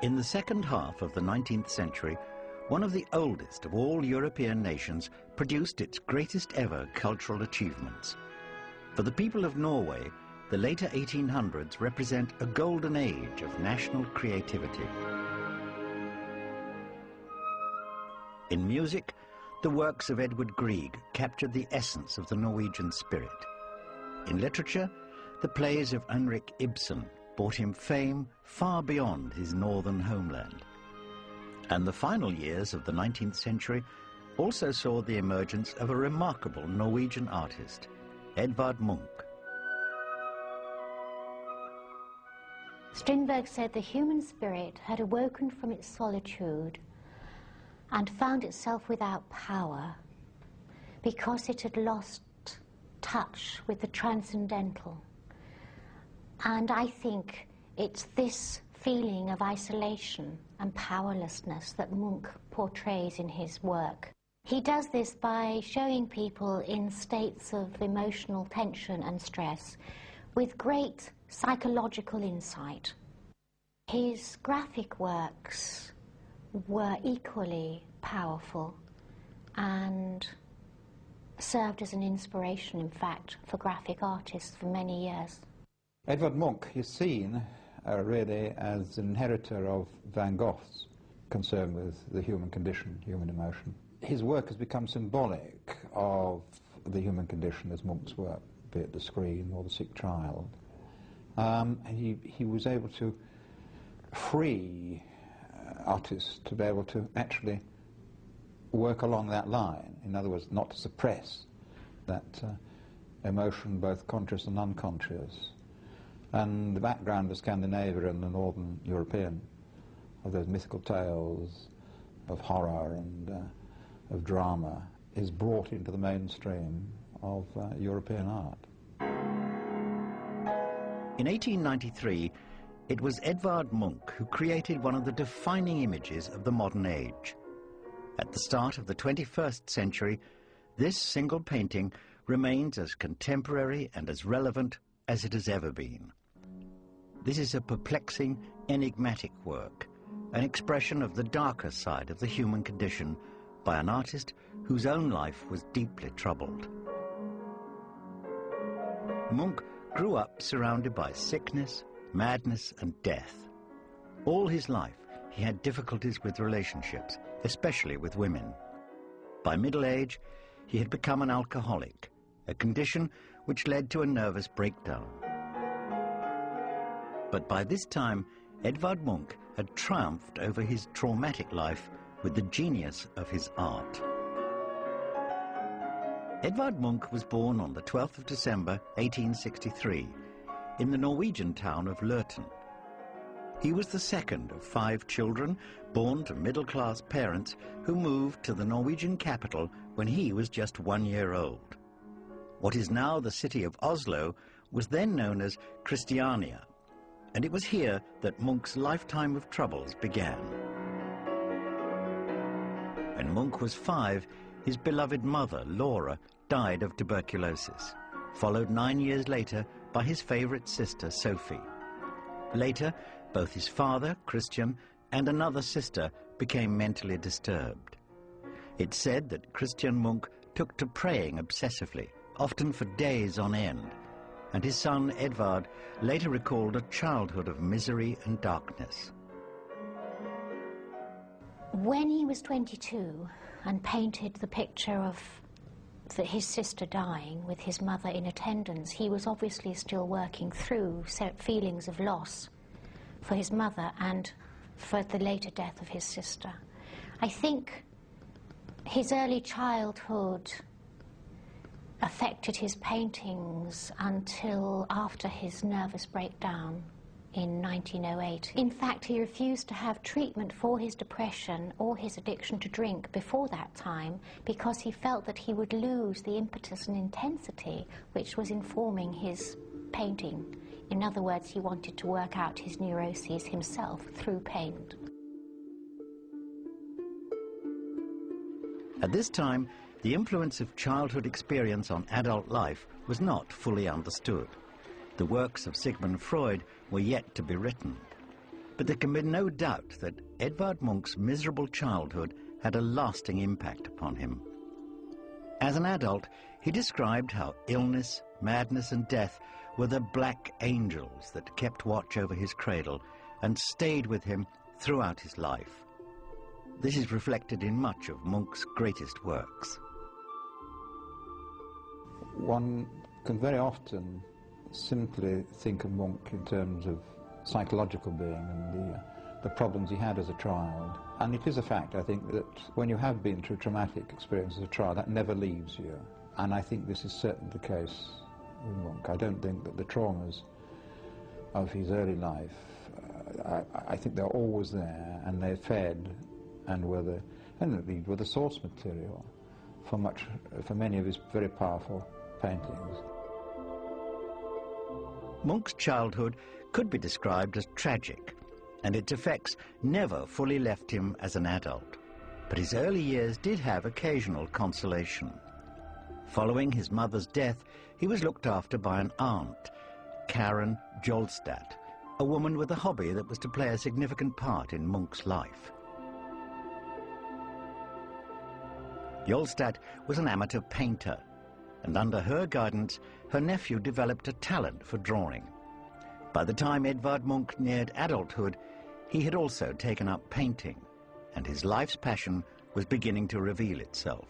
In the second half of the 19th century, one of the oldest of all European nations produced its greatest ever cultural achievements. For the people of Norway, the later 1800s represent a golden age of national creativity. In music, the works of Edvard Grieg captured the essence of the Norwegian spirit. In literature, the plays of Henrik Ibsen brought him fame far beyond his northern homeland. And the final years of the 19th century also saw the emergence of a remarkable Norwegian artist, Edvard Munch. Strindberg said the human spirit had awoken from its solitude and found itself without power because it had lost touch with the transcendental. And I think it's this feeling of isolation and powerlessness that Munch portrays in his work. He does this by showing people in states of emotional tension and stress with great psychological insight. His graphic works were equally powerful and served as an inspiration, in fact, for graphic artists for many years. Edvard Munch is seen really as an inheritor of Van Gogh's concern with the human condition, human emotion. His work has become symbolic of the human condition as Munch's work, be it The Scream or The Sick Child. He was able to free artists to be able to actually work along that line. In other words, not to suppress that emotion, both conscious and unconscious. And the background of Scandinavia and the Northern European, of those mythical tales of horror and of drama, is brought into the mainstream of European art. In 1893, it was Edvard Munch who created one of the defining images of the modern age. At the start of the 21st century, this single painting remains as contemporary and as relevant as it has ever been. This is a perplexing, enigmatic work, an expression of the darker side of the human condition by an artist whose own life was deeply troubled. Munch grew up surrounded by sickness, madness, and death. All his life, he had difficulties with relationships, especially with women. By middle age, he had become an alcoholic, a condition which led to a nervous breakdown. But by this time, Edvard Munch had triumphed over his traumatic life with the genius of his art. Edvard Munch was born on the 12th of December 1863 in the Norwegian town of Løten. He was the second of 5 children born to middle-class parents who moved to the Norwegian capital when he was just 1 year old. What is now the city of Oslo was then known as Christiania, and it was here that Munch's lifetime of troubles began. When Munch was 5, his beloved mother, Laura, died of tuberculosis, followed 9 years later by his favorite sister, Sophie. Later, both his father, Christian, and another sister became mentally disturbed. It's said that Christian Munch took to praying obsessively, often for days on end, and his son, Edvard, later recalled a childhood of misery and darkness. When he was 22 and painted the picture of his sister dying with his mother in attendance, he was obviously still working through feelings of loss for his mother and for the later death of his sister. I think his early childhood affected his paintings until after his nervous breakdown in 1908. In fact, he refused to have treatment for his depression or his addiction to drink before that time because he felt that he would lose the impetus and intensity which was informing his painting. In other words, he wanted to work out his neuroses himself through paint. At this time, the influence of childhood experience on adult life was not fully understood. The works of Sigmund Freud were yet to be written. But there can be no doubt that Edvard Munch's miserable childhood had a lasting impact upon him. As an adult, he described how illness, madness and death were the black angels that kept watch over his cradle and stayed with him throughout his life. This is reflected in much of Munch's greatest works. One can very often simply think of Munch in terms of psychological being and the problems he had as a child. And it is a fact, I think, that when you have been through traumatic experience as a child, that never leaves you. And I think this is certainly the case with Munch. I don't think that the traumas of his early life, I think they're always there, and they fed and were the source material for many of his very powerful paintings. Munch's childhood could be described as tragic, and its effects never fully left him as an adult. But his early years did have occasional consolation. Following his mother's death, he was looked after by an aunt, Karen Jolstadt, a woman with a hobby that was to play a significant part in Munch's life. Jolstadt was an amateur painter, and under her guidance, her nephew developed a talent for drawing. By the time Edvard Munch neared adulthood, he had also taken up painting, and his life's passion was beginning to reveal itself.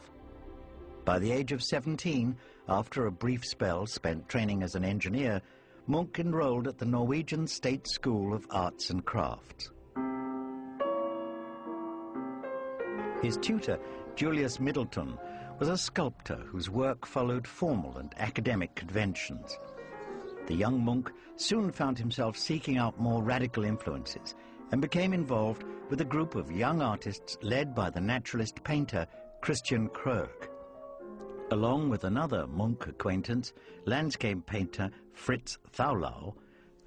By the age of 17, after a brief spell spent training as an engineer, Munch enrolled at the Norwegian State School of Arts and Crafts. His tutor, Julius Middleton, was a sculptor whose work followed formal and academic conventions. The young Munch soon found himself seeking out more radical influences and became involved with a group of young artists led by the naturalist painter Christian Krög. Along with another Munch acquaintance, landscape painter Fritz Thaulau,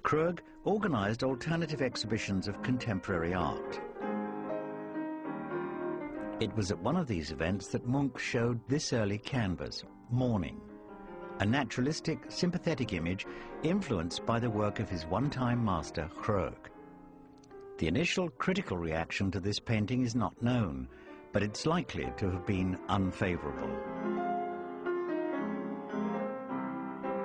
Krög organized alternative exhibitions of contemporary art. It was at one of these events that Munch showed this early canvas, Morning, a naturalistic, sympathetic image influenced by the work of his one-time master, Krög. The initial critical reaction to this painting is not known, but it's likely to have been unfavorable.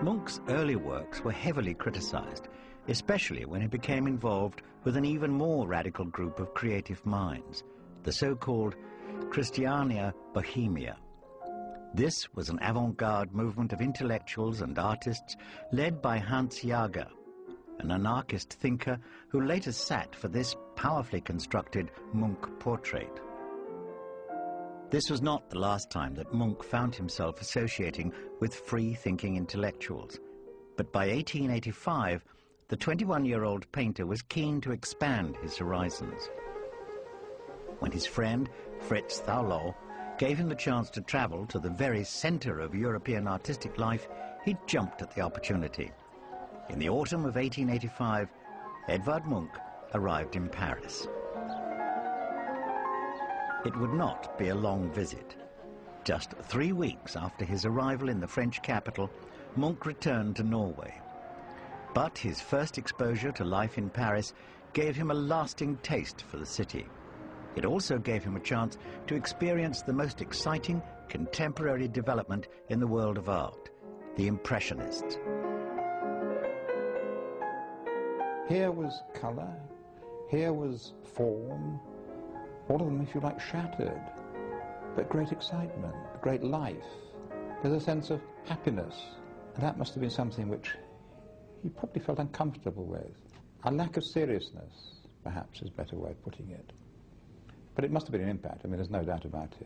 Munch's early works were heavily criticized, especially when he became involved with an even more radical group of creative minds, the so-called Christiania Bohemia. This was an avant-garde movement of intellectuals and artists led by Hans Jager, an anarchist thinker who later sat for this powerfully constructed Munch portrait. This was not the last time that Munch found himself associating with free-thinking intellectuals, but by 1885, the 21-year-old painter was keen to expand his horizons. When his friend, Fritz Thaulau, gave him the chance to travel to the very center of European artistic life, he jumped at the opportunity. In the autumn of 1885, Edvard Munch arrived in Paris. It would not be a long visit. Just 3 weeks after his arrival in the French capital, Munch returned to Norway. But his first exposure to life in Paris gave him a lasting taste for the city. It also gave him a chance to experience the most exciting contemporary development in the world of art, the Impressionists. Here was colour, here was form, all of them, if you like, shattered, but great excitement, great life. There's a sense of happiness, and that must have been something which he probably felt uncomfortable with. A lack of seriousness, perhaps, is a better way of putting it. But it must have been an impact. I mean, there's no doubt about it.